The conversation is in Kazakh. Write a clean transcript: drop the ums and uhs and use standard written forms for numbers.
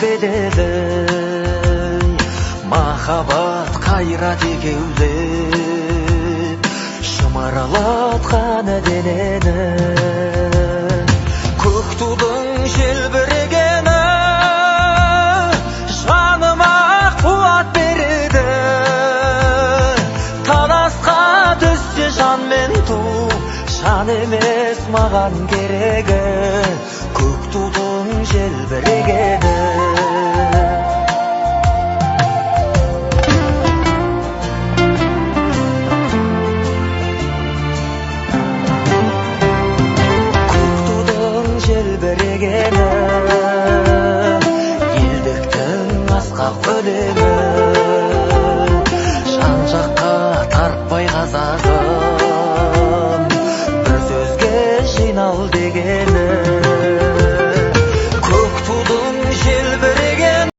bedeli махаббат қайрат екеулеп шымырлатқан денені көк тудың желбірегені жаныма қуат береді таласқа түссе жан мен ту жан емес маған керегі көк тудың желбірегені елдіктің асқақ өлеңі жан жаққа тартпай қазағым бір сөзге жинал деген